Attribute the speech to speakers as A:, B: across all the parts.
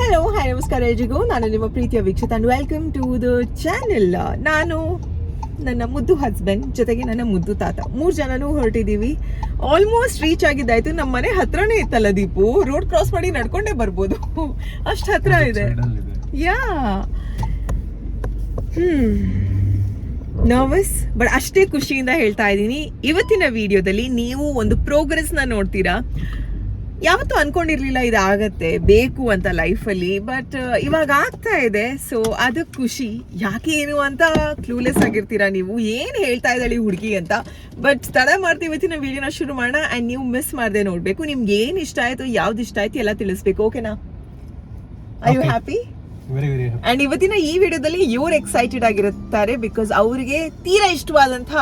A: Hello hi ನಮಸ್ಕಾರ ಎಲ್ರಿಗೂ. ನಾನು ನಿಮ್ಮ ಪ್ರೀತಿಯ Veekshitha and welcome to the channel. ನಾನು ನನ್ನ ಮುದ್ದು ಹಸ್ಬೆಂಡ್ ಜೊತೆಗೆ ನನ್ನ ಮುದ್ದು ತಾತ 3 ಜನನೂ ಹೊರಟಿದ್ದೀವಿ. Almost reach ಆಗಿದ್ದಾಯ್ತು. ನಮ್ಮ ಮನೆ ಹತ್ರನೇ ಇತ್ತಲ್ಲ ದೀಪು, ರೋಡ್ ಕ್ರಾಸ್ ಮಾಡಿ ನಡ್ಕೊಂಡೇ ಬರ್ಬೋದು, ಅಷ್ಟು ಹತ್ರ ಇದೆ. ಯಾ ನರ್ವಸ್ ಬಟ್ ಅಷ್ಟೇ ಖುಷಿಯಿಂದ ಹೇಳ್ತಾ ಇದ್ದೀನಿ. ಇವತ್ತಿನ ವಿಡಿಯೋದಲ್ಲಿ ನೀವು ಒಂದು ಪ್ರೋಗ್ರೆಸ್ನ ನೋಡ್ತೀರಾ. ಯಾವತ್ತೂ ಅನ್ಕೊಂಡಿರ್ಲಿಲ್ಲ ಇದಾಗತ್ತೆ ಬೇಕು ಅಂತ ಲೈಫಲ್ಲಿ, ಬಟ್ ಇವಾಗ ಆಗ್ತಾ ಇದೆ. ಸೊ ಅದಕ್ಕೆ ಖುಷಿ. ಯಾಕೆ ಏನು ಅಂತ ಕ್ಲೂಲೆಸ್ ಆಗಿರ್ತೀರಾ ನೀವು, ಏನು ಹೇಳ್ತಾ ಇದ್ದಾಳೆ ಹುಡುಗಿ ಅಂತ. ಬಟ್ ತಡ ಮಾಡ್ತೀವಿ, ಇವತ್ತಿನ ವಿಡಿಯೋನ ಶುರು ಮಾಡೋಣ. ಆ್ಯಂಡ್ ನೀವು ಮಿಸ್ ಮಾಡದೆ ನೋಡಬೇಕು. ನಿಮ್ಗೆ ಏನು ಇಷ್ಟ ಆಯಿತು, ಯಾವ್ದು ಇಷ್ಟ ಆಯ್ತು ಎಲ್ಲ ತಿಳಿಸ್ಬೇಕು. ಓಕೆನಾ? I you happy? ಅಂಡ್ ಇವತ್ತಿನ ಈ ವಿಡಿಯೋದಲ್ಲಿ ಇವ್ರು ಎಕ್ಸೈಟೆಡ್ ಆಗಿರುತ್ತಾರೆ ಬಿಕಾಸ್ ಅವ್ರಿಗೆ ತೀರಾ ಇಷ್ಟವಾದಂಥ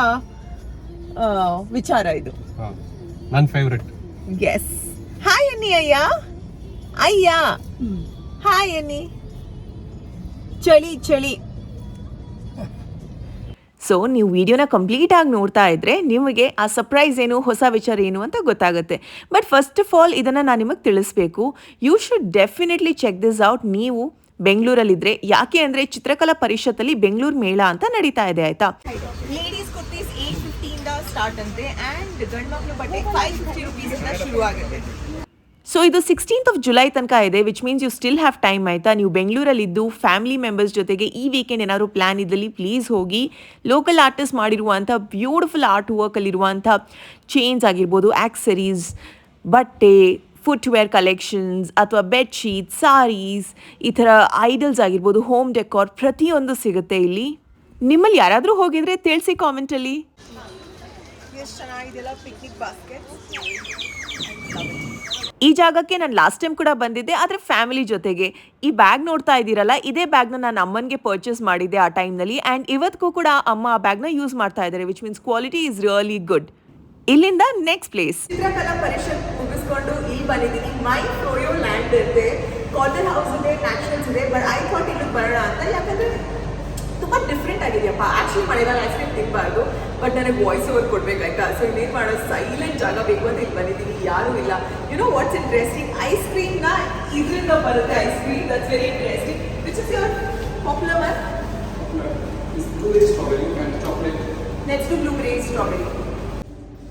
A: ವಿಚಾರ ಇದು.
B: ನನ್ನ ಫೇವ್ರೆಟ್.
A: ಎಸ್. ಹಾಯ್ ಅನ್ನಿ. ಅಯ್ಯ ಹಾಯ್ ಅನ್ನಿ. ಚಳಿ. ಸೊ ನೀವು ವಿಡಿಯೋನ ಕಂಪ್ಲೀಟ್ ಆಗಿ ನೋಡ್ತಾ ಇದ್ರೆ ನಿಮಗೆ ಆ ಸರ್ಪ್ರೈಸ್ ಏನು, ಹೊಸ ವಿಚಾರ ಏನು ಅಂತ ಗೊತ್ತಾಗುತ್ತೆ. ಬಟ್ ಫಸ್ಟ್ ಆಫ್ ಆಲ್ ಇದನ್ನು ನಾನು ನಿಮಗೆ ತಿಳಿಸ್ಬೇಕು. You should definitely check this out. ನೀವು ಬೆಂಗಳೂರಲ್ಲಿದ್ದರೆ, ಯಾಕೆ ಅಂದರೆ ಚಿತ್ರಕಲಾ ಪರಿಷತ್ತಲ್ಲಿ ಬೆಂಗಳೂರು ಮೇಳ ಅಂತ ನಡೀತಾ ಇದೆ, ಆಯ್ತಾ? ಲೇಡೀಸ್ ಕುರ್ತೀಸ್ 850 ಇಂದ ಸ್ಟಾರ್ಟ್ ಅಂತೆ ಆ್ಯಂಡ್ ಗಂಡು ಮಕ್ಕಳು ಬಟ್ಟೆ 550 rupees ಇಂದ ಶುರು ಆಗುತ್ತೆ. ಸೊ ಇದು 16th of July ತನಕ ಇದೆ, which means you still have time, ಆಯಿತಾ? ನೀವು ಬೆಂಗಳೂರಲ್ಲಿದ್ದು ಫ್ಯಾಮಿಲಿ ಮೆಂಬರ್ಸ್ ಜೊತೆಗೆ ಈ ವೀಕೆಂಡ್ ಏನಾದ್ರು ಪ್ಲ್ಯಾನ್ ಇದ್ದಲ್ಲಿ ಪ್ಲೀಸ್ ಹೋಗಿ. ಲೋಕಲ್ ಆರ್ಟಿಸ್ಟ್ ಮಾಡಿರುವಂಥ ಬ್ಯೂಟಿಫುಲ್ ಆರ್ಟ್ ವರ್ಕಲ್ಲಿರುವಂಥ ಚೇನ್ಸ್ ಆಗಿರ್ಬೋದು, ಆಕ್ಸರೀಸ್, ಬಟ್ಟೆ, ಫುಟ್ವೇರ್ ಕಲೆಕ್ಷನ್ಸ್ ಅಥವಾ ಬೆಡ್ಶೀಟ್, ಸಾರೀಸ್, ಈ ಥರ ಐಡಲ್ಸ್ ಆಗಿರ್ಬೋದು, ಹೋಮ್ ಡೆಕೋರ್ ಪ್ರತಿಯೊಂದು ಸಿಗುತ್ತೆ ಇಲ್ಲಿ. ನಿಮ್ಮಲ್ಲಿ ಯಾರಾದರೂ ಹೋಗಿದ್ರೆ ತಿಳಿಸಿ ಕಾಮೆಂಟಲ್ಲಿ. ಎಷ್ಟು ಚೆನ್ನಾಗಿದೆಯಲ್ಲ ಪಿಕ್ನಿಕ್ ಬಾಸ್ಕೆಟ್. ಈ ಜಾಗಕ್ಕೆ ನಾನು ಲಾಸ್ಟ್ ಟೈಮ್ ಕೂಡ ಬಂದಿದ್ದೆ, ಆದರೆ ಫ್ಯಾಮಿಲಿ ಜೊತೆಗೆ. ಈ ಬ್ಯಾಗ್ ನೋಡ್ತಾ ಇದ್ದೀರಲ್ಲ, ಇದೇ ಬ್ಯಾಗ್ನ ನಾನು ಅಮ್ಮನಿಗೆ ಪರ್ಚೇಸ್ ಮಾಡಿದ್ದೆ ಆ ಟೈಮ್ನಲ್ಲಿ. ಆ್ಯಂಡ್ ಇವತ್ತಿಗೂ ಕೂಡ ಅಮ್ಮ ಆ ಬ್ಯಾಗ್ನ ಯೂಸ್ ಮಾಡ್ತಾ ಇದ್ದಾರೆ, which means quality is really good. ಇಲ್ಲಿಂದ ನೆಕ್ಸ್ಟ್ ಪ್ಲೇಸ್ ಚಿತ್ರಕಲಾ ಪರಿಷತ್ ಮುಗಿಸ್ಕೊಂಡು ಇಲ್ಲಿ ಬಂದಿದ್ದೀನಿ. ಮೈ ಫ್ರೋಯೋ ಲ್ಯಾಂಡ್ ಇದೆ, ಕಾರ್ನರ್ ಹೌಸ್ ಇದೆ, ನ್ಯಾಚುರಲ್ಸ್ ಇದೆ. ಬಟ್ ಐ ಥಾಟ್ ಇಲ್ಲಿಗೆ ಬರೋಣ ಅಂತ, ಯಾಕಂದರೆ ತುಂಬ ಡಿಫ್ರೆಂಟ್ ಆಗಿದೆಯಪ್ಪ. ಆ್ಯಕ್ಚುಲಿ ಮಳೆಗಾಲ ಐಸ್ ಕ್ರೀಮ್ ತಿನ್ನಬಾರ್ದು, ಬಟ್ ನನಗೆ ವಾಯ್ಸ್ ಓವರ್ ಕೊಡಬೇಕಾಯ್ತಾ. ಸೊ ಇನ್ನೇನು ಮಾಡೋದು, ಸೈಲೆಂಟ್ ಜಾಗ ಬೇಕು ಅಂತ ಇಲ್ಲಿ ಬಂದಿದ್ದೀನಿ, ಯಾರೂ ಇಲ್ಲ. You know what's interesting, ice ಕ್ರೀಮ್ನ ಇದರಿಂದ ಬರುತ್ತೆ. Ice cream that's very interesting. Which is your popular one? Next blueberry strawberry.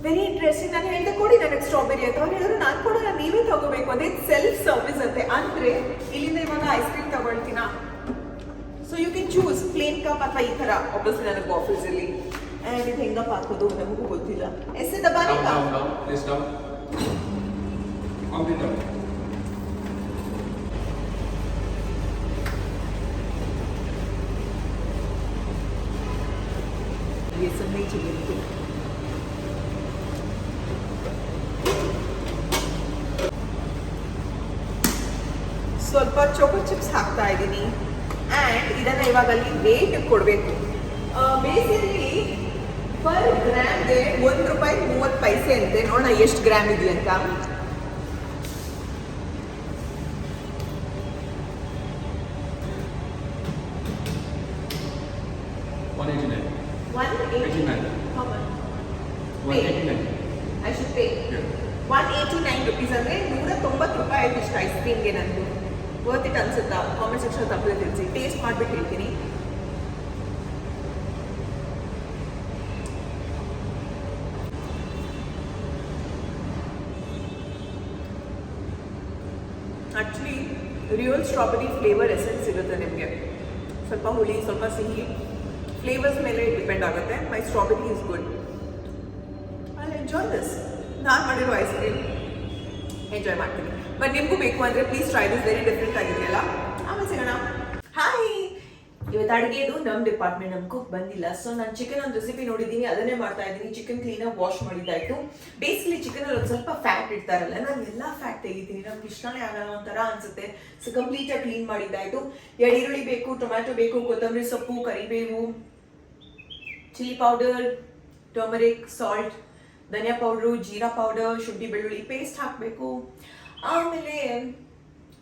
A: Very interesting. ನಾನು ಹೇಳಿದೆ ಕೊಡಿ ನನಗೆ ಸ್ಟ್ರಾಬೆರಿ ಅಂತ. ಅವ್ರು ಹೇಳಿದ್ರು ನಾನು ಕೊಡೋಣ, ನೀವೇ ತಗೋಬೇಕು ಅಂತ. ಇದು ಸೆಲ್ಫ್ ಸರ್ವಿಸ್ ಅಂತೆ. ಅಂದರೆ ಇಲ್ಲಿಂದ ಇವಾಗ ಐಸ್ ಕ್ರೀಮ್ ತಗೊಳ್ತೀನ, so you can choose plain cup ಅಥವಾ ಈ ಥರ. ಆಬ್ವಿಯಸ್ಲಿ ನನಗೆ ಆಫೀಸಲ್ಲಿ ಆ್ಯಂಡ್ ಇದು ಹೆಂಗಪ್ಪ ಹಾಕೋದು ನಮಗೂ ಗೊತ್ತಿಲ್ಲ. ಎಷ್ಟೇ ದಬಾನೆ ಸ್ವಲ್ಪ ಚೋಕೋ ಚಿಪ್ಸ್ ಹಾಕ್ತಾ ಇದ್ದೀನಿ. ಆ್ಯಂಡ್ ಇದನ್ನು ಇವಾಗ ಅಲ್ಲಿ ವೇಟ್ ಕೊಡಬೇಕು. ಬೇಸಿಕಲಿ ಪರ್ ಗ್ರಾಮ್ಗೆ ₹1.30 ಅಂತೆ. ನೋಡೋಣ ಎಷ್ಟು ಗ್ರಾಮ್ ಇದೆ ಅಂತ. ಐ ಶುಡ್ ಪೇ ₹189 ಅಂದರೆ ₹190 ಆಯ್ತು ಇಷ್ಟು ಐಸ್ ಕ್ರೀಮ್ಗೆ. ನನಗೂ ವರ್ತ್ ಇಟ್ ಅನ್ಸುತ್ತಾ? ಕಾಮೆಂಟ್ ಸೆಕ್ಷನ್ ತಪ್ಪದೆ ತಿಳಿಸಿ. ಟೇಸ್ಟ್ ಮಾಡಿಬಿಟ್ಟು ಹೇಳ್ತೀನಿ. Actually real strawberry flavour essence ಸಿಗುತ್ತೆ ನಿಮಗೆ. ಸ್ವಲ್ಪ ಹುಳಿ, ಸ್ವಲ್ಪ ಸಿಹಿ, ಫ್ಲೇವರ್ಸ್ ಮೇಲೆ ಡಿಪೆಂಡ್ ಆಗುತ್ತೆ. My strawberry is good. I enjoy this. ನಾನು ಮಾಡಿರೋ ಐಸ್ ಕ್ರೀಮ್ ಎಂಜಾಯ್ ಮಾಡ್ತೀನಿ. ಬಟ್ ನಿಮಗೂ ಬೇಕು ಅಂದರೆ please try this. Very different ಆಗಿದೆಯಲ್ಲ. ಆಮೇಲೆ ಸಿಗೋಣ. ಹಾಯ್, ಇವತ್ತು ಅಡುಗೆದು ನಮ್ಮ ಡಿಪಾರ್ಟ್ಮೆಂಟ್ ನಮಗೂ ಬಂದಿಲ್ಲ. ಸೊ ನಾನು ಚಿಕನ್ ಒಂದು ರೆಸಿಪಿ ನೋಡಿದ್ದೀನಿ, ಅದನ್ನೇ ಮಾಡ್ತಾ ಇದ್ದೀನಿ. ಚಿಕನ್ ಕ್ಲೀನಾಗಿ ವಾಶ್ ಮಾಡಿದ್ದಾಯಿತು. ಬೇಸಿಕಲಿ ಚಿಕನಲ್ಲಿ ಒಂದು ಸ್ವಲ್ಪ ಫ್ಯಾಟ್ ಇಡ್ತಾರಲ್ಲ, ನಾನು ಎಲ್ಲ ಫ್ಯಾಟ್ ತೆಗಿತೀನಿ. ನಮ್ಗೆ ಇಷ್ಟನೇ ಆಗಲ್ಲ, ಒಂಥರ ಅನಿಸುತ್ತೆ. ಸೊ ಕಂಪ್ಲೀಟಾಗಿ ಕ್ಲೀನ್ ಮಾಡಿದ್ದಾಯಿತು. 2 ಈರುಳ್ಳಿ ಬೇಕು, ಟೊಮ್ಯಾಟೊ ಬೇಕು, ಕೊತ್ತಂಬರಿ ಸೊಪ್ಪು, ಕರಿಬೇವು, ಚಿಲ್ಲಿ ಪೌಡರ್, ಟರ್ಮರಿಕ್, ಸಾಲ್ಟ್, ಧನಿಯಾ ಪೌಡ್ರು, ಜೀರಾ ಪೌಡರ್, ಶುಂಠಿ ಬೆಳ್ಳುಳ್ಳಿ ಪೇಸ್ಟ್ ಹಾಕಬೇಕು. ಆಮೇಲೆ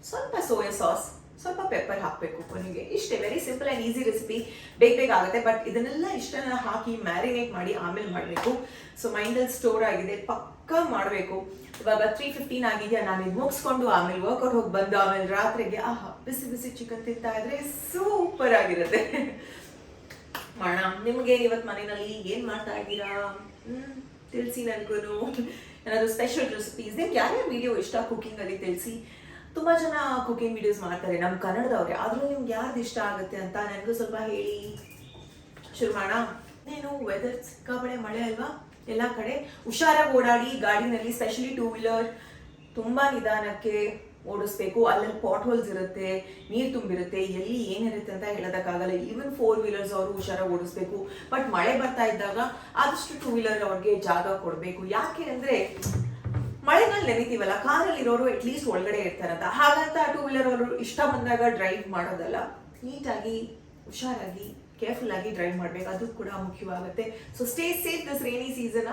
A: ಸ್ವಲ್ಪ ಸೋಯಾ ಸಾಸ್, ಸ್ವಲ್ಪ ಪೆಪ್ಪರ್ ಹಾಕಬೇಕು ಕೊನೆಗೆ. ಇಷ್ಟೇ. Very simple and easy recipe. ಬೇಗ ಆಗುತ್ತೆ. ಬಟ್ ಇದನ್ನೆಲ್ಲ ಇಷ್ಟನ್ನ ಹಾಕಿ ಮ್ಯಾರಿನೇಟ್ ಮಾಡಿ ಆಮೇಲೆ ಮಾಡಬೇಕು. ಸೊ ಮೈಂಡಲ್ಲಿ ಸ್ಟೋರ್ ಆಗಿದೆ. ಪಕ್ಕ ಮಾಡಬೇಕು. ಇವಾಗ 3:15 ಆಗಿದೆಯಾ, ನಾನು ಇದು ಮುಗಿಸ್ಕೊಂಡು ಆಮೇಲೆ ವರ್ಕೌಟ್ ಹೋಗಿ ಬಂದು ಆಮೇಲೆ ರಾತ್ರಿಗೆ ಬಿಸಿ ಬಿಸಿ ಚಿಕನ್ ತಿಂತಾ ಇದ್ರೆ ಸೂಪರ್ ಆಗಿರುತ್ತೆ. ಮಾಡೋಣ. ನಿಮ್ಗೆ ಇವತ್ತು ಮನೆಯಲ್ಲಿ ಏನ್ ಮಾಡ್ತಾ ಇದ್ದೀರಾ ತಿಳಿಸಿ. ನನಗೂ ಏನಾದ್ರು ಸ್ಪೆಷಲ್ ರೆಸಿಪೀಸ್, ನಿಮ್ಗೆ ಯಾರ್ಯಾವ ವಿಡಿಯೋ ಇಷ್ಟ ಕುಕಿಂಗ್ ಅಲ್ಲಿ ತಿಳಿಸಿ. ತುಂಬಾ ಜನ ಕುಕಿಂಗ್ ವಿಡಿಯೋಸ್ ಮಾಡ್ತಾರೆ ನಮ್ಮ ಕನ್ನಡದವ್ರೆ, ಆದ್ರೂ ನಿಮ್ಗೆ ಯಾವ್ದು ಇಷ್ಟ ಆಗುತ್ತೆ ಅಂತ ನನಗೂ ಸ್ವಲ್ಪ ಹೇಳಿ. ಶುರು ಮಾಡೋಣ. ಏನು ವೆದರ್ ಸಿಕ್ಕಾಪಡೆ ಮಳೆ ಅಲ್ವಾ ಎಲ್ಲ ಕಡೆ. ಹುಷಾರಾಗಿ ಓಡಾಡಿ ಗಾಡಿನಲ್ಲಿ, ಸ್ಪೆಷಲಿ 2 ವೀಲರ್ ತುಂಬಾ ನಿಧಾನಕ್ಕೆ ಓಡಿಸ್ಬೇಕು. ಅಲ್ಲಲ್ಲಿ ಪಾಟ್ ಹೋಲ್ಸ್ ಇರುತ್ತೆ, ನೀರು ತುಂಬಿರುತ್ತೆ, ಎಲ್ಲಿ ಏನಿರುತ್ತೆ ಅಂತ ಹೇಳೋದಕ್ಕಾಗಲ್ಲ. ಈವನ್ 4 ವೀಲರ್ಸ್ ಅವರು ಹುಷಾರಾಗಿ ಓಡಿಸ್ಬೇಕು. ಬಟ್ ಮಳೆ ಬರ್ತಾ ಇದ್ದಾಗ ಆದಷ್ಟು 2 ವೀಲರ್ ಅವ್ರಿಗೆ ಜಾಗ ಕೊಡಬೇಕು. ಯಾಕೆ ಅಂದ್ರೆ ಮಳೆನಲ್ಲಿ ನೆನೆತೀವಲ್ಲ, ಕಾರಲ್ಲಿ ಇರೋರು ಅಟ್ಲೀಸ್ಟ್ ಒಳಗಡೆ ಇರ್ತಾರಂತ. ಹಾಗಂತ 2 ವೀಲರ್ ಅವರು ಇಷ್ಟ ಬಂದಾಗ ಡ್ರೈವ್ ಮಾಡೋದಲ್ಲ, ನೀಟಾಗಿ ಹುಷಾರಾಗಿ ಕೇರ್ಫುಲ್ ಆಗಿ ಡ್ರೈವ್ ಮಾಡ್ಬೇಕು, ಅದು ಕೂಡ ಮುಖ್ಯವಾಗುತ್ತೆ. So stay safe this rainy season.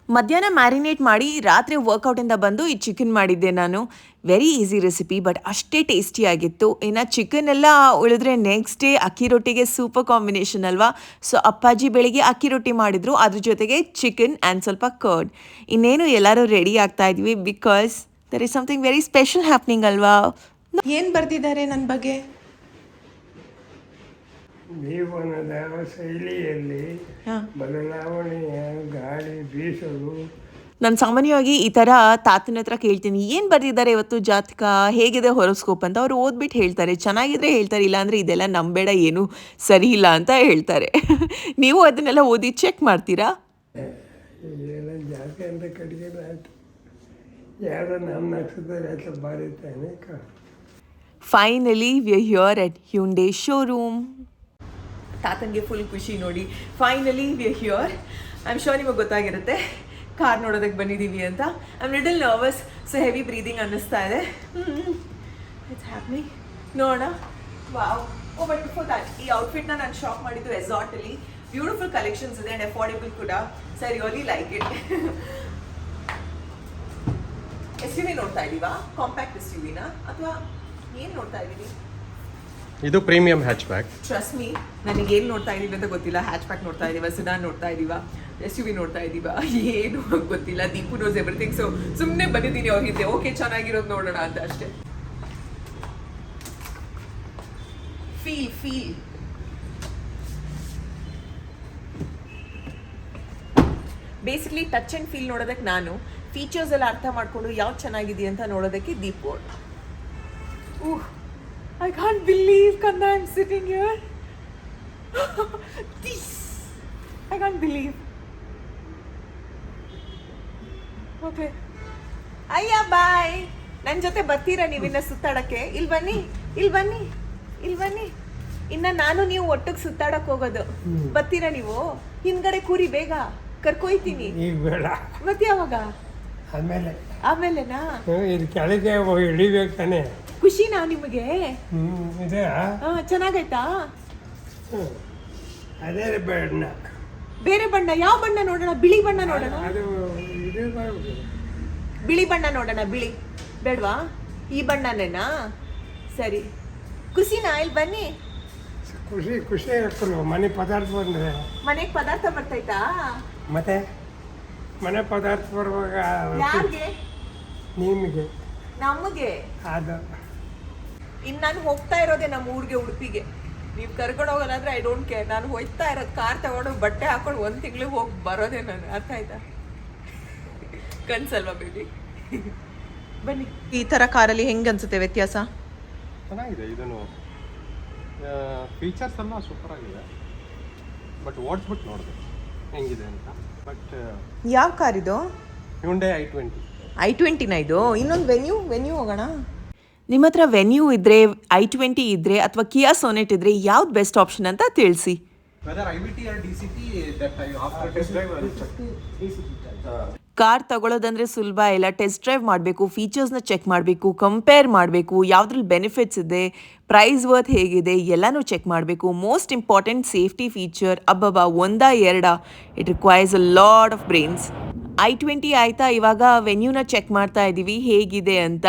C: ಮಧ್ಯಾಹ್ನ ಮ್ಯಾರಿನೇಟ್ ಮಾಡಿ ರಾತ್ರಿ ವರ್ಕೌಟಿಂದ ಬಂದು ಈ ಚಿಕನ್ ಮಾಡಿದ್ದೆ ನಾನು. ವೆರಿ ಈಸಿ ರೆಸಿಪಿ, ಬಟ್ ಅಷ್ಟೇ ಟೇಸ್ಟಿಯಾಗಿತ್ತು. ಇನ್ನು ಚಿಕನ್ ಎಲ್ಲ ಉಳಿದ್ರೆ ನೆಕ್ಸ್ಟ್ ಡೇ ಅಕ್ಕಿ ರೊಟ್ಟಿಗೆ ಸೂಪರ್ ಕಾಂಬಿನೇಷನ್ ಅಲ್ವಾ. ಸೊ ಅಪ್ಪಾಜಿ ಬೆಳಿಗ್ಗೆ ಅಕ್ಕಿ ರೊಟ್ಟಿ ಮಾಡಿದ್ರು, ಅದ್ರ ಜೊತೆಗೆ ಚಿಕನ್ ಆ್ಯಂಡ್ ಸ್ವಲ್ಪ ಕರ್ಡ್. ಇನ್ನೇನು ಎಲ್ಲರೂ ರೆಡಿ ಆಗ್ತಾ ಇದ್ವಿ, because there is something very special happening ಅಲ್ವಾ.
A: ಏನು ಬರ್ತಿದ್ದಾರೆ ನನ್ನ ಬಗ್ಗೆ?
D: ಜೀವನದ ಶೈಲಿಯಲ್ಲಿ ಬದಲಾವಣೆಯ ಗಾಳಿ ಬೀಸಲು.
C: ನಾನು ಸಾಮಾನ್ಯವಾಗಿ ಈ ಥರ ತಾತನ ಹತ್ರ ಕೇಳ್ತೀನಿ, ಏನು ಬರೆದಿದ್ದಾರೆ ಇವತ್ತು ಜಾತಕ, ಹೇಗಿದೆ ಹೊರೋಸ್ಕೋಪ್ ಅಂತ. ಅವ್ರು ಓದ್ಬಿಟ್ಟು ಹೇಳ್ತಾರೆ, ಚೆನ್ನಾಗಿದ್ರೆ ಹೇಳ್ತಾರೆ, ಇಲ್ಲಾಂದರೆ ಇದೆಲ್ಲ ನಂಬೇಡ, ಏನು ಸರಿ ಇಲ್ಲ ಅಂತ ಹೇಳ್ತಾರೆ. ನೀವು ಅದನ್ನೆಲ್ಲ ಓದಿ ಚೆಕ್ ಮಾಡ್ತೀರಾ?
D: ಇದೆಲ್ಲ ಜಾತಕ ಅಂತ ಕಡೆಗೆ ಆಯ್ತು, ಯಾರೋ ನಮ್ಮ ನಕ್ಷತ್ರ ಆಯ್ತು ಬಾರಿತಾನೆ.
C: Finally we are here at Hyundai showroom.
A: ತಾತಂಗೆ ಫುಲ್ ಖುಷಿ ನೋಡಿ. Finally we are here. I am sure ನಿಮಗೆ ಗೊತ್ತಾಗಿರುತ್ತೆ ಕಾರ್ ನೋಡೋದಕ್ಕೆ ಬಂದಿದ್ದೀವಿ ಅಂತ. I am little nervous, so heavy breathing ಅನ್ನಿಸ್ತಾ ಇದೆ. It's happening. ನೋಡೋಣ. Wow. Oh but before that, ಈ ಔಟ್ಫಿಟ್ನ ನಾನು ಶಾಪ್ ಮಾಡಿದ್ದು ರೆಸಾರ್ಟಲ್ಲಿ. ಬ್ಯೂಟಿಫುಲ್ ಕಲೆಕ್ಷನ್ಸ್ ಇದೆ ಆ್ಯಂಡ್ ಅಫೋರ್ಡೆಬಲ್ ಕೂಡ. So I really like it. SUV ನೋಡ್ತಾ ಇದ್ದೀವಾ? ಕಾಂಪ್ಯಾಕ್ಟ್ SUVನಾ ಅಥವಾ ಏನು ನೋಡ್ತಾ ಇದ್ದೀವಿ?
B: ಇದು premium hatch back.
A: Trust me, ನನಗೆ ಏನು ನೋಡ್ತಾ ಇದ್ದೀವಿ ಅಂತ ಗೊತ್ತಿಲ್ಲ. ಹ್ಯಾಚ್ ಬ್ಯಾಕ್ ನೋಡ್ತಾ ಇದ್ದೀವ, ಸಿಡಾನ್ ನೋಡ್ತಾ ಇದ್ದೀವ, SUV ನೋಡ್ತಾ ಇದ್ದೀವ, ಏನು ಗೊತ್ತಿಲ್ಲ. Deepu knows everything. ಸೊ ಸುಮ್ಮನೆ ಬಂದಿದ್ದೀನಿ ಅವ್ರ ಹಿಂದೆ, ಓಕೆ ಚೆನ್ನಾಗಿರೋದು ನೋಡೋಣ ಅಂತ ಅಷ್ಟೇ. Feel basically touch and feel ನೋಡೋದಕ್ಕೆ ನಾನು, ಫೀಚರ್ಸ್ ಎಲ್ಲ ಅರ್ಥ ಮಾಡಿಕೊಂಡು ಯಾವ್ದು ಚೆನ್ನಾಗಿದೆ ಅಂತ ನೋಡೋದಕ್ಕೆ Deepu. I can't believe, Kanda, I'm sitting here. This, I can't believe. Okay. Ayya, bye. ನನ್ನ ಜೊತೆ ಬರ್ತೀರಾ ನೀವಿನ್ನ ಸುತ್ತಾಡಕ್ಕೆ? ಇಲ್ಲಿ ಬನ್ನಿ. ಇನ್ನ ನಾನು ನೀವು ಒಟ್ಟಿಗೆ ಸುತ್ತಾಡಕ್ಕೆ ಹೋಗೋದು. ಬರ್ತೀರಾ ನೀವು? ಹಿಂದ್ಗಡೆ ಕೂರಿ, ಬೇಗ ಕರ್ಕೊಯ್ತೀನಿ.
D: ಈಗ ಬೇಡ,
A: ಮತ್ತೆ ಯಾವಾಗ? ಆಮೇಲೆನಾ?
D: ಇದು ಕೆಳಗೆ ಇಳಿಬೇಕು ತಾನೆ.
A: ಖುಷಿನಾ ನಿಮಗೆ?
D: ಇದೆ.
A: ಚೆನ್ನಾಗೈತಾ?
D: ಅದೇ ಬಣ್ಣ.
A: ಬೇರೆ ಬಣ್ಣ? ಯಾವ ಬಣ್ಣ ನೋಡೋಣ? ಬಿಳಿ ಬಣ್ಣ ನೋಡೋಣ.
D: ಅದು ಇದೇ
A: ಬಿಳಿ ಬಣ್ಣ ನೋಡೋಣ. ಬಿಳಿ ಬೇಡವಾ? ಈ ಬಣ್ಣನೇನಾ? ಸರಿ. ಖುಷಿನಾ? ಇಲ್ಲಿ ಬನ್ನಿ.
D: ಖುಷಿ ಆಗ್ತಲ್ವ ಮನೆ ಪದಾರ್ಥ ಬಂದ್ರೆ?
A: ಮನೆಗೆ ಪದಾರ್ಥ ಬರ್ತೈತಾ?
D: ಮತ್ತೆ ಮನೆ ಪದಾರ್ಥ ಬರುವಾಗ
A: ಯಾರಿಗೆ?
D: ನಿಮಗೆ.
A: ನಮಗೆ?
D: ಅದು
A: ಇನ್ನು ನಾನು ಹೋಗ್ತಾ ಇರೋದೆ ನಮ್ಮ ಊರಿಗೆ, ಉಡುಪಿಗೆ. ನೀವು ಕರ್ಕೊಂಡು ಹೋಗೋಣ ಅಂದ್ರೆ ಐ ಡೋಂಟ್ ಕೇರ್. ನಾನು ಹೋಗ್ತಾ ಇರೋದು ಕಾರ್ ತಗೊಂಡು ಬಟ್ಟೆ ಹಾಕೊಂಡು 1 ತಿಂಗಳಿಗೆ ಹೋಗಿ ಬರೋದೇ ನಾನು. ಅರ್ಥ ಆಯ್ತಾ? ಕನ್ಸಲ್ವಾ ಬೇಬಿ? ಬನ್ನಿ. ಈ ಥರ ಕಾರಲ್ಲಿ ಹೆಂಗೆ ಅನ್ಸುತ್ತೆ ವ್ಯತ್ಯಾಸ?
B: ಚೆನ್ನಾಗಿದೆ. ಇದನ್ನು ಫೀಚರ್ಸ್ ಎಲ್ಲ ಸೂಪರ್ ಆಗಿದೆ, ಬಟ್ ಓಡಿಸ್ಬಿಟ್ಟು ನೋಡಿದೆ ಹೆಂಗಿದೆ ಅಂತ. ಬಟ್
A: ಯಾವ ಕಾರ್ ಇದು?
B: Hyundai i20.
A: ಇದು ಇನ್ನೊಂದು ವೆನ್ಯೂ ಹೋಗೋಣ.
C: ನಿಮ್ಮ ಹತ್ರ ವೆನ್ಯೂ ಇದ್ದರೆ, i20 ಇದ್ದರೆ ಅಥವಾ ಕಿಯಾ ಸೋನೆಟ್ ಇದ್ದರೆ ಯಾವ್ದು ಬೆಸ್ಟ್ ಆಪ್ಷನ್ ಅಂತ ತಿಳಿಸಿ. ಕಾರ್ ತಗೊಳ್ಳೋದಂದ್ರೆ ಸುಲಭ ಇಲ್ಲ. ಟೆಸ್ಟ್ ಡ್ರೈವ್ ಮಾಡಬೇಕು, ಫೀಚರ್ಸ್ನ ಚೆಕ್ ಮಾಡಬೇಕು, ಕಂಪೇರ್ ಮಾಡಬೇಕು, ಯಾವುದ್ರಲ್ಲಿ ಬೆನಿಫಿಟ್ಸ್ ಇದೆ, ಪ್ರೈಸ್ ವರ್ತ್ ಹೇಗಿದೆ ಎಲ್ಲನೂ ಚೆಕ್ ಮಾಡಬೇಕು. Most important safety feature. ಅಬ್ಬಬ್ಬಾ, ಒಂದಾ ಎರಡಾ? It requires a lot of brains. i20 ಆಯಿತಾ, ಇವಾಗ ವೆನ್ಯೂನ ಚೆಕ್ ಮಾಡ್ತಾ ಇದ್ದೀವಿ ಹೇಗಿದೆ ಅಂತ.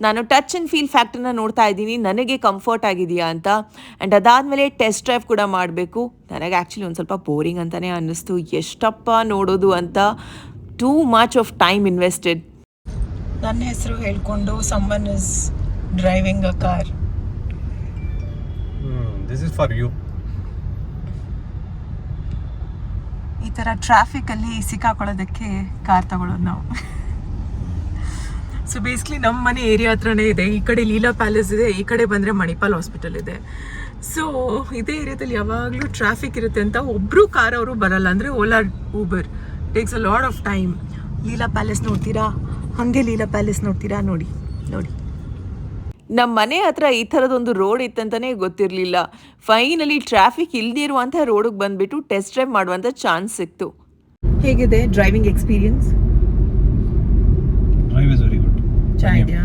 C: ನಾನು ಟಚ್ ಆ್ಯಂಡ್ ಫೀಲ್ ಫ್ಯಾಕ್ಟರ್ನ ನೋಡ್ತಾ ಇದ್ದೀನಿ, ನನಗೆ ಕಂಫರ್ಟ್ ಆಗಿದೆಯಾ ಅಂತ. ಆ್ಯಂಡ್ ಅದಾದಮೇಲೆ ಟೆಸ್ಟ್ ಡ್ರೈವ್ ಕೂಡ ಮಾಡಬೇಕು. ನನಗೆ ಆ್ಯಕ್ಚುಲಿ ಒಂದು ಸ್ವಲ್ಪ ಬೋರಿಂಗ್ ಅಂತಲೇ ಅನ್ನಿಸ್ತು, ಎಷ್ಟಪ್ಪ ನೋಡೋದು ಅಂತ. Too much of time invested. ನನ್ನ ಹೆಸರು ಹೇಳ್ಕೊಂಡು someone is driving a car.
B: This is for you.
C: ಈ ಥರ ಟ್ರಾಫಿಕಲ್ಲಿ ಸಿಕ್ಕಾಕೊಳ್ಳೋದಕ್ಕೆ ಕಾರ್ ತಗೊಳ್ಳೋದು ನಾವು. ಸೊ ಬೇಸಿಕ್ಲಿ ನಮ್ಮ ಮನೆ ಏರಿಯಾ ಹತ್ರನೇ ಇದೆ. ಈ ಕಡೆ ಲೀಲಾ ಪ್ಯಾಲೇಸ್ ಇದೆ, ಈ ಕಡೆ ಬಂದರೆ ಮಣಿಪಾಲ್ ಹಾಸ್ಪಿಟಲ್ ಇದೆ. ಸೊ ಇದೇ ಏರಿಯಾದಲ್ಲಿ ಯಾವಾಗಲೂ ಟ್ರಾಫಿಕ್ ಇರುತ್ತೆ ಅಂತ ಒಬ್ಬರು ಕಾರ್ ಅವರು ಬರಲ್ಲ. ಅಂದರೆ Ola Uber takes a lot of time. Leela palace ನೋಡ್ತೀರಾ, ಹಾಗೆ ಲೀಲಾ ಪ್ಯಾಲೇಸ್ ನೋಡ್ತೀರಾ, ನೋಡಿ ನೋಡಿ. ನಮ್ಮ ಮನೆ ಹತ್ರ ಈ ಥರದೊಂದು ರೋಡ್ ಇತ್ತಂತಲೇ ಗೊತ್ತಿರಲಿಲ್ಲ. ಫೈನಲಿ ಟ್ರಾಫಿಕ್ ಇಲ್ಲದೇ ಇರುವಂಥ ರೋಡಿಗೆ ಬಂದುಬಿಟ್ಟು ಟೆಸ್ಟ್ ಡ್ರೈವ್ ಮಾಡುವಂಥ ಚಾನ್ಸ್ ಸಿಕ್ತು. ಹೇಗಿದೆ driving experience?
B: Drive is very good.
C: ಚೆನ್ನಾಗಿದೆಯಾ?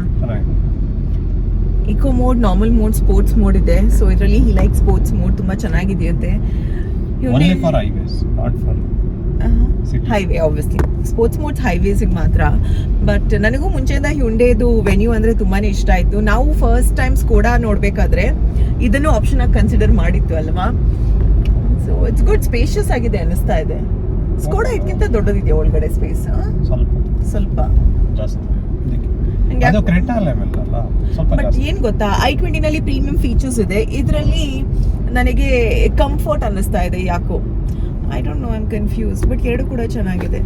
C: Eco mode, normal mode, sports mode ಇದೆ. ಸೊ ಇದರಲ್ಲಿ ಹಿ ಲೈಕ್ ಸ್ಪೋರ್ಟ್ಸ್ ಮೋಡ್, ತುಂಬ ಚೆನ್ನಾಗಿದೆಯಂತೆ.
B: Only for highways, not for
C: highway obviously. Sports modes ಹೈವೇಸಿಗೆ ಮಾತ್ರ. ಬಟ್ ನನಗೂ ಮುಂಚೆಯಿಂದ ಹ್ಯುಂಡೇದು ವೆನ್ಯೂ ಅಂದರೆ ತುಂಬಾ ಇಷ್ಟ ಆಯಿತು. ನಾವು ಫಸ್ಟ್ ಟೈಮ್ ಸ್ಕೋಡಾ ನೋಡಬೇಕಾದ್ರೆ ಇದನ್ನು ಆಪ್ಷನ್ ಆಗಿ ಕನ್ಸಿಡರ್ ಮಾಡಿತ್ತು ಅಲ್ವಾ. ಸೊ ಇಟ್ಸ್ ಗುಡ್, ಸ್ಪೇಷಿಯಸ್ ಆಗಿದೆ ಅನ್ನಿಸ್ತಾ ಇದೆ. ಸ್ಕೋಡಾ ಇದಕ್ಕಿಂತ ದೊಡ್ಡದಿದೆಯಾ ಒಳಗಡೆ ಸ್ಪೇಸ್? ಸ್ವಲ್ಪ
B: ಜಾಸ್ತಿ. ಅದು ಕ್ರೆಟಾ ಲೆವೆಲ್ ಅಲ್ಲ, ಸ್ವಲ್ಪ
C: ಬಟ್
B: ಜಾಸ್ತಿ.
C: ಏನು ಗೊತ್ತಾ, i20ನಲ್ಲಿ ಪ್ರೀಮಿಯಂ ಫೀಚರ್ಸ್ ಇದೆ. ಇದರಲ್ಲಿ ನನಗೆ ಕಂಫರ್ಟ್ ಅನ್ನಿಸ್ತಾ ಇದೆ ಯಾಕೋ. I don't know, I am confuse. But ಎರಡು ಕೂಡ ಚೆನ್ನಾಗಿದೆ.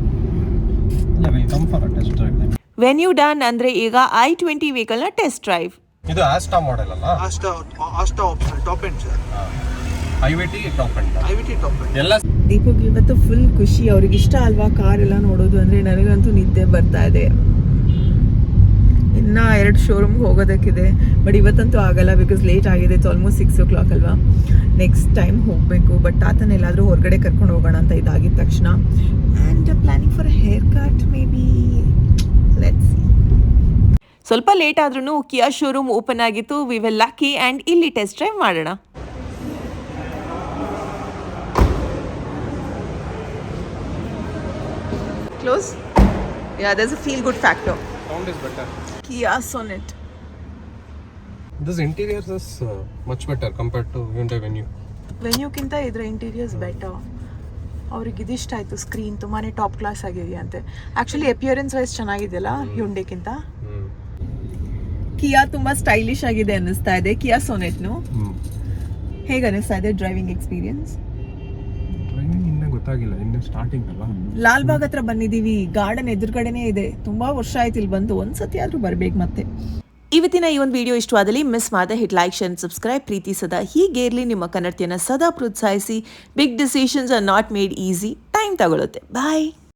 C: ವೆನ್ ಯು ಡನ್ ಅಂದರೆ ಈಗ i20 ವೆಹಿಕಲ್ನ ಟೆಸ್ಟ್ ಡ್ರೈವ್.
B: ಇದು ಆಸ್ಟಾ ಮಾಡೆಲ್ ಅಲ್ಲ?
E: Asta option top end sir.
B: IVT top end ಎಲ್ಲ.
C: ದೀಪಕ್ ಇವತ್ತು ಫುಲ್ ಖುಷಿ. ಅವ್ರಿಗೆ ಇಷ್ಟ ಅಲ್ವಾ ಕಾರ್ ಎಲ್ಲ ನೋಡೋದು ಅಂದರೆ. ನನಗಂತೂ ನಿದ್ದೆ ಬರ್ತಾ ಇದೆ. ಇನ್ನು 2 ಶೋರೂಮ್ಗೆ ಹೋಗೋದಕ್ಕಿದೆ. ಬಟ್ ಇವತ್ತಂತೂ ಆಗಲ್ಲ, ಬಿಕಾಸ್ ಲೇಟ್ ಆಗಿದೆ. ಇಟ್ಸ್ ಆಲ್ಮೋಸ್ಟ್ 6 o'clock ಅಲ್ವಾ. ನೆಕ್ಸ್ಟ್ ಟೈಮ್ ಹೋಗಬೇಕು. ಬಟ್ ತಾತನ ಎಲ್ಲಾದರೂ ಹೊರಗಡೆ ಕರ್ಕೊಂಡು ಹೋಗೋಣ ಅಂತ ಇದಾಗಿದ ತಕ್ಷಣ. And planning for hair cut maybe, let's see. ಸ್ವಲ್ಪ ಲೇಟ್ ಆದ್ರೂ ಕಿಯಾ ಶೋರೂಮ್ ಓಪನ್ ಆಗಿತ್ತು. ವಿ ವಿಲ್ ಲಕ್ಕಿ ಆ್ಯಂಡ್ ಇಲ್ಲಿ ಟೆಸ್ಟ್ ಡ್ರೈವ್ ಮಾಡೋಣ. Close. Yeah, there's a feel good factor.
B: Sound is better.
C: Kia Sonet.
B: This interior is much better compared to Hyundai Venue.
C: ವೆನ್ಯೂಕ್ಕಿಂತ ಇದರ interiors better. ಅವ್ರಿಗೆ ಇದಿಷ್ಟ ಆಯಿತು. Screen ತುಂಬಾ top class ಆಗಿದೆಯಂತೆ. Actually appearance wise ಚೆನ್ನಾಗಿದೆಯಲ್ಲ ಹ್ಯುಂಡೇಕ್ಕಿಂತ. ಕಿಯಾ ತುಂಬ ಸ್ಟೈಲಿಶ್ ಆಗಿದೆ ಅನ್ನಿಸ್ತಾ ಇದೆ. ಕಿಯಾ ಸೋನೆಟ್ನು ಹೇಗೆ ಅನ್ನಿಸ್ತಾ ಇದೆ ಡ್ರೈವಿಂಗ್ ಎಕ್ಸ್ಪೀರಿಯನ್ಸ್?
B: ಡ್ರೈವಿಂಗ್ ಇನ್ನೂ ಗೊತ್ತಾಗಿಲ್ಲ, ಇನ್ನು ಸ್ಟಾರ್ಟಿಂಗ್ ಅಲ್ಲ.
C: ಲಾಲ್ಬಾಗ್ ಹತ್ರ ಬಂದಿದ್ದೀವಿ. ಗಾರ್ಡನ್ ಎದುರುಗಡೆನೇ ಇದೆ. ತುಂಬ ವರ್ಷ ಆಯ್ತು ಇಲ್ಲಿ ಬಂದು. ಒಂದ್ಸತಿ ಆದರೂ ಬರ್ಬೇಕು ಮತ್ತೆ. ಇವತ್ತಿನ ಈ ಒಂದು ವಿಡಿಯೋ ಇಷ್ಟವಾದಲ್ಲಿ ಮಿಸ್ ಮಾಡದೆ ಹಿಟ್ ಲೈಕ್, ಶೇರ್, ಸಬ್ಸ್ಕ್ರೈಬ್. ಪ್ರೀತಿ ಸದಾ ಹೀಗೆ ಇರಲಿ. ನಿಮ್ಮ ಕನ್ನಡತಿಯನ್ನು ಸದಾ ಪ್ರೋತ್ಸಾಹಿಸಿ. Big decisions are not made easy. Time ತಗೊಳುತ್ತೆ. ಬಾಯ್.